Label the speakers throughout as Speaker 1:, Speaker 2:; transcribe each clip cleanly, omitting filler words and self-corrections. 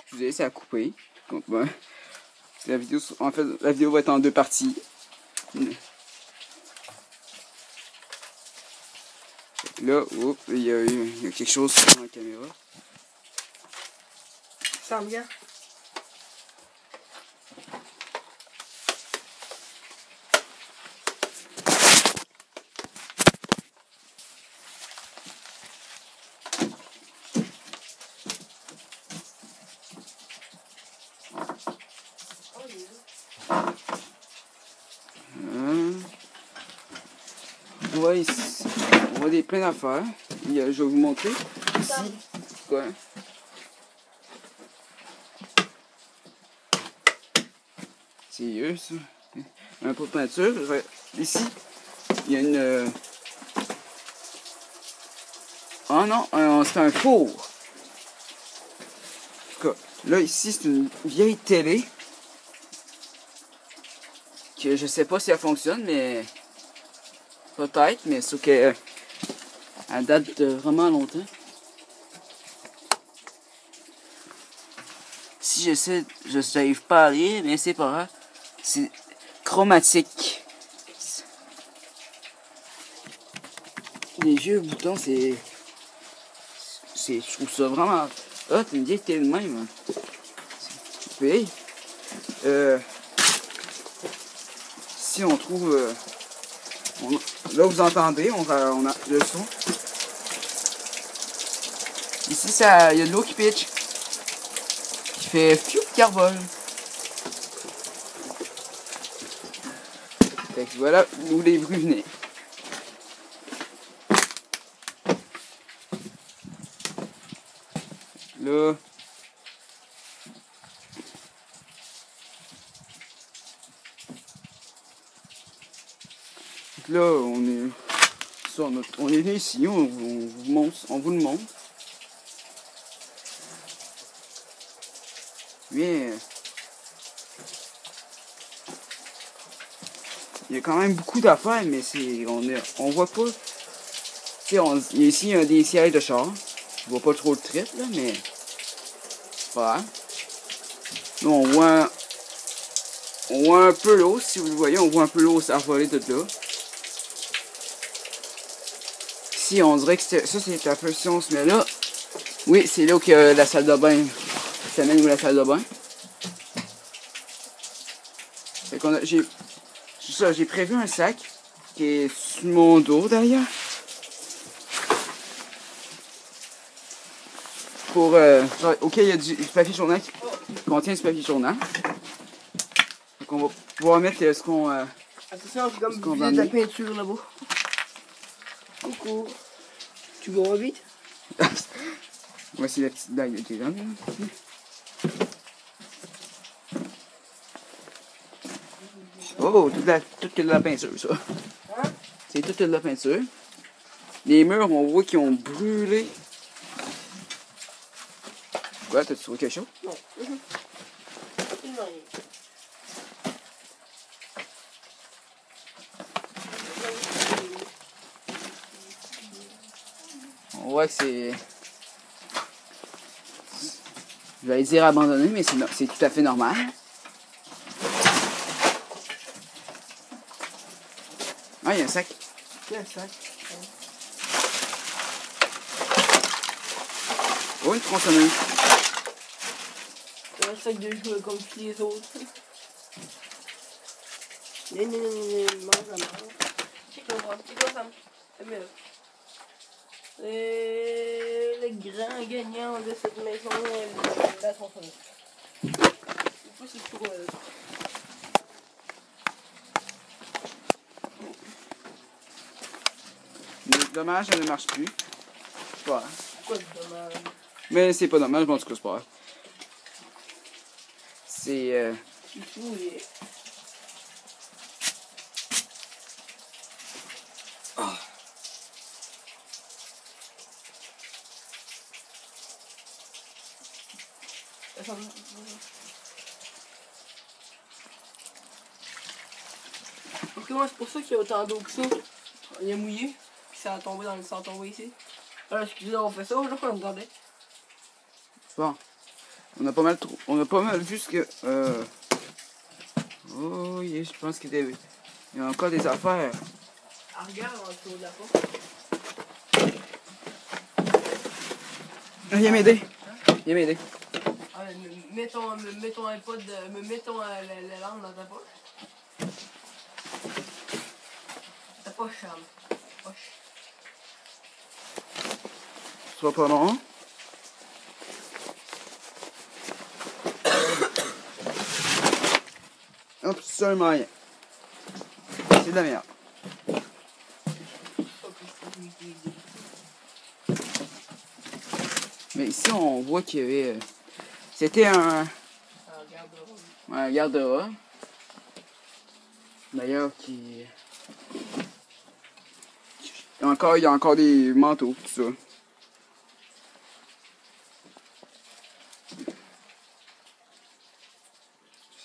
Speaker 1: Excusez, ça a coupé. Donc, ben, la vidéo, en fait, la vidéo va être en deux parties. Là, oups, il y a quelque chose sur la caméra.
Speaker 2: Ça me vient.
Speaker 1: Ouais, ici, on voit des plein d'affaires. Je vais vous montrer. Ici, quoi? C'est eux, ça. Un pot de peinture. Ici, il y a une... Oh non, c'est un four. En tout cas, là, ici, c'est une vieille télé. Que je sais pas si elle fonctionne, mais... Peut-être, mais sauf que... Elle date de vraiment longtemps. Si je n'arrive pas à lire, mais c'est pas grave. C'est chromatique. Les vieux boutons, je trouve ça vraiment... Ah, t'es une vieille télé de même. Puis, si on trouve... là, vous entendez, on a le son. Ici, il y a de l'eau qui pitch. Qui fait fiou carbone. Fait que voilà où les bruits venaient. Là... Là, on est né ici, on vous le montre. Mais il y a quand même beaucoup d'affaires, mais on voit pas. Tu sais, ici il y a des sièges de char. Je vois pas trop le trip là, mais c'est pas grave. Là, on voit un peu l'eau, si vous le voyez, on voit un peu l'eau s'envoler de là. Ici, on dirait que ça c'est un peu si on se met là. Oui, c'est là où il y a la salle de bain. Ça mène où la salle de bain. Fait qu'on a, j'ai prévu un sac qui est sur mon dos d'ailleurs. Pour ok, il y a du papier journal qui contient du papier journal. Donc on va pouvoir mettre ce qu'on
Speaker 2: attention, c'est comme de la peinture là-bas. Coucou. Tu vas vite?
Speaker 1: Voici la petite blague de Kevin. Oh, toute de la peinture, ça.
Speaker 2: Hein?
Speaker 1: C'est toute de la peinture. Les murs, on voit qu'ils ont brûlé. Quoi, t'as-tu trouvé quelque chose?
Speaker 2: Non.
Speaker 1: On voit que c'est... Je vais dire abandonné, mais c'est tout à fait normal. Ah, il y a un sac.
Speaker 2: Quel sac?
Speaker 1: Oh, une tronçonneuse.
Speaker 2: C'est un sac de jouets comme tous les autres. Non, mange la main. C'est quoi ça? C'est mieux. C'est le grand gagnant de cette maison, la tronçonneuse. Je sais pas si c'est pour elle.
Speaker 1: Dommage, elle ne marche plus. C'est pas grave.
Speaker 2: Quoi de dommage?
Speaker 1: Mais c'est pas dommage, bon, en tout cas, c'est pas grave. C'est...
Speaker 2: C'est tout, les...
Speaker 1: Oh.
Speaker 2: Ok, moi c'est pour ça qu'il y a autant d'eau que ça. Il est mouillé. Puis ça a tombé dans le sang tombé ici. Alors, excusez, on fait ça, là, on attendait.
Speaker 1: Bon. On a pas mal vu ce que. Oh, oui, je pense qu'il y a encore des affaires.
Speaker 2: Ah, regarde en dessous de la porte.
Speaker 1: Viens m'aider. Viens m'aider.
Speaker 2: Ah, mets ton iPod, mets ton la lampe dans ta poche. Ta poche, Charles. Poche.
Speaker 1: Sois pas long. Hop, seulement rien. C'est de la merde. Mais ici, on voit qu'il y avait. C'était un garde-robe. D'ailleurs, qui. Il y a encore des manteaux, tout ça.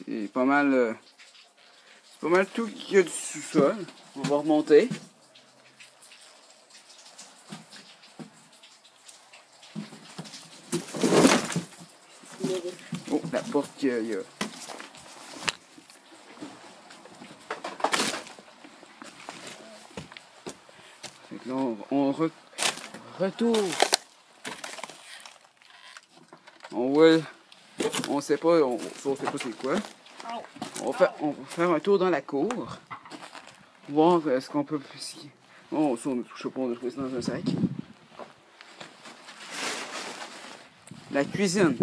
Speaker 1: C'est pas mal. C'est pas mal tout qu'il y a du sous-sol. On va remonter. Oh, la porte qu'il y a. Fait que là, on retourne. On voit. On sait pas, on sait pas c'est quoi. On va faire un tour dans la cour. Voir ce qu'on peut. Oh, ça, on ne touche pas, on a trouvé ça dans un sac. La cuisine.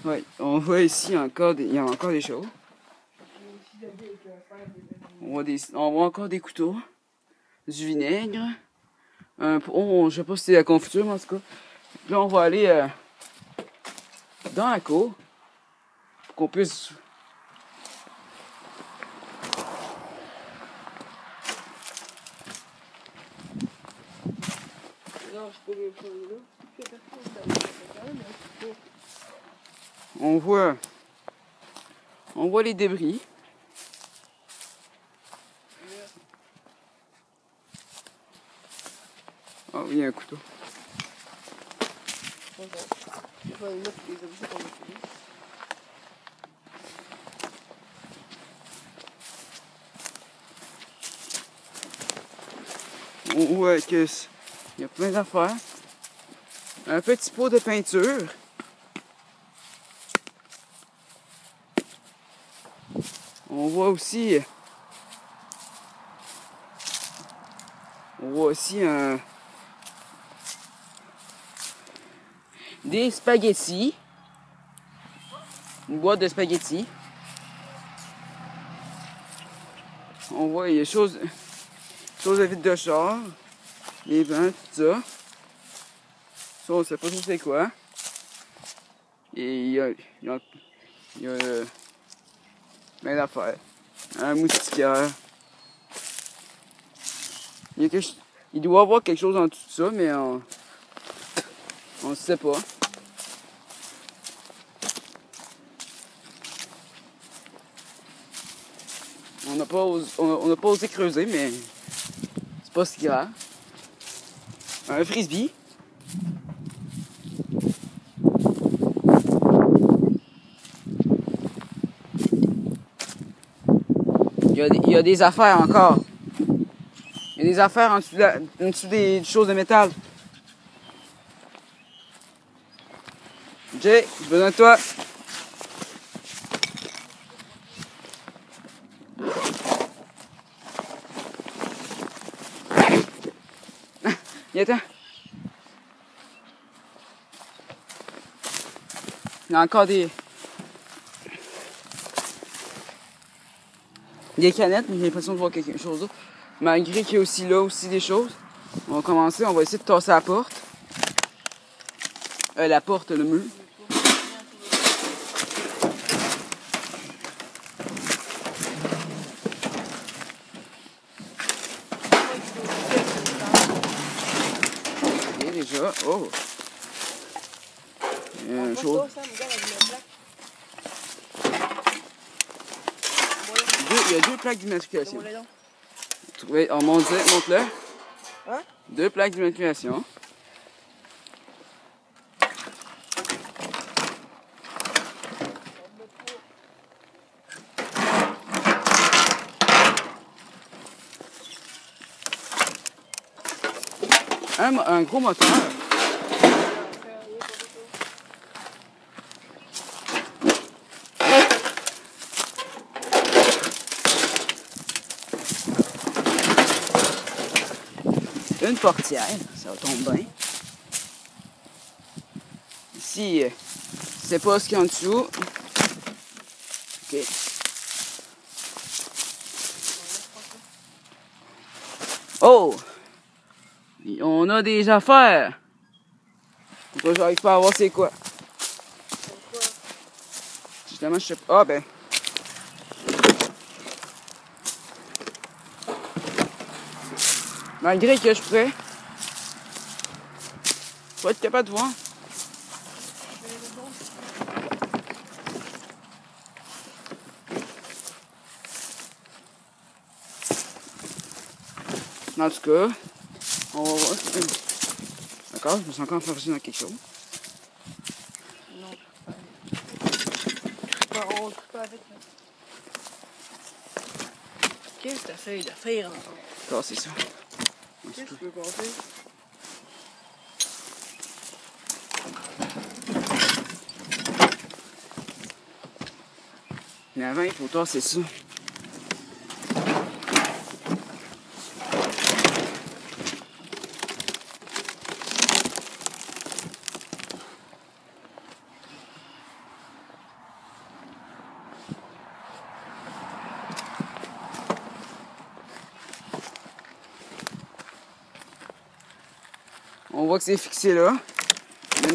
Speaker 1: Oui, on voit ici encore il y a encore des choses. On voit encore des couteaux. Du vinaigre. Je sais pas si c'est la confiture, mais en tout cas. Là, on va aller dans la cour. Pour qu'on puisse. On voit les débris. Ah oui, il y a un couteau. On voit qu'il y a plein d'affaires. Un petit pot de peinture. On voit aussi des spaghettis. Une boîte de spaghettis. On voit il y a des choses à vide de char. Les vents, tout ça. Ça, on sait pas trop c'est quoi. Et il y a plein d'affaires. Un moustiquaire. Il doit y avoir quelque chose en tout ça, mais on ne sait pas. On n'a pas osé creuser, mais c'est pas si grave. Un frisbee. Il y a des affaires encore. Il y a des affaires en dessous des choses de métal. Jay, j'ai besoin de toi. Viens-t'en. Il y a encore des canettes, mais j'ai l'impression de voir quelque chose d'autre. Malgré qu'il y a aussi là des choses. On va commencer, on va essayer de tasser la porte. La porte, le mur. Et déjà, oh! Chose. Il y a deux plaques d'immatriculation. Oui, on monte-le.
Speaker 2: Hein?
Speaker 1: 2 plaques d'immatriculation. Un gros moteur. Une portière, ça tombe bien. Ici, je sais pas ce qu'il y a en dessous. Ok. Oh! On a des affaires. Pourquoi j'arrive pas à voir c'est quoi? Justement, je sais pas. Ah ben. Malgré que je pourrais pas être capable de voir. En tout cas, on va voir. D'accord, je me sens encore enfargé dans quelque chose.
Speaker 2: Non, on trouve pas avec. Qu'est-ce que t'essayes de faire encore?
Speaker 1: Ah, c'est ça.
Speaker 2: Qu'est-ce que tu veux passer?
Speaker 1: Mais avant, il faut tasser ça. On voit que c'est fixé là. Le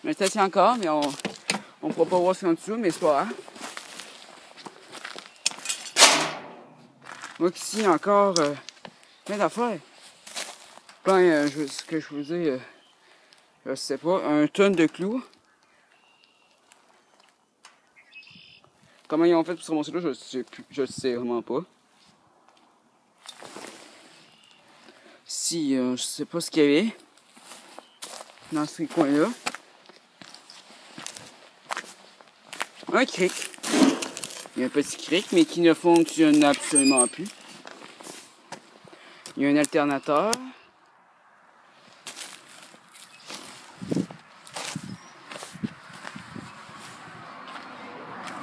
Speaker 1: métal tient encore, mais on ne pourra pas voir ce qu'il y a en dessous, mais c'est pas grave. On voit qu'ici, il y a encore plein d'affaires. Plein, ce que je vous dis, je sais pas, 1 tonne de clous. Comment ils ont fait pour se ramasser là, je sais vraiment pas. Si, je sais pas ce qu'il y avait dans ce coin-là. Un cric. Il y a un petit cric, mais qui ne fonctionne absolument plus. Il y a un alternateur.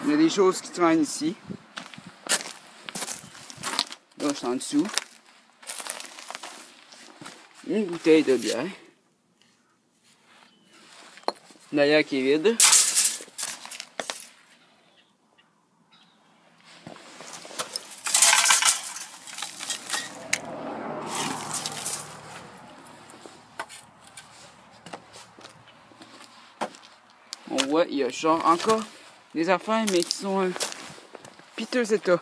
Speaker 1: Il y a des choses qui traînent ici. Là, je suis en dessous. Une bouteille de bière. D'ailleurs, qui est vide. On voit, il y a genre encore des affaires, mais qui sont un piteux état.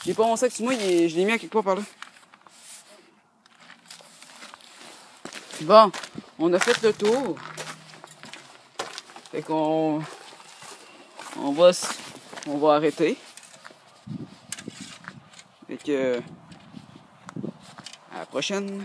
Speaker 1: J'ai pas mon sac sur moi, je l'ai mis à quelque part par là. Bon, on a fait le tour. Fait qu'on on va arrêter. Fait que à la prochaine.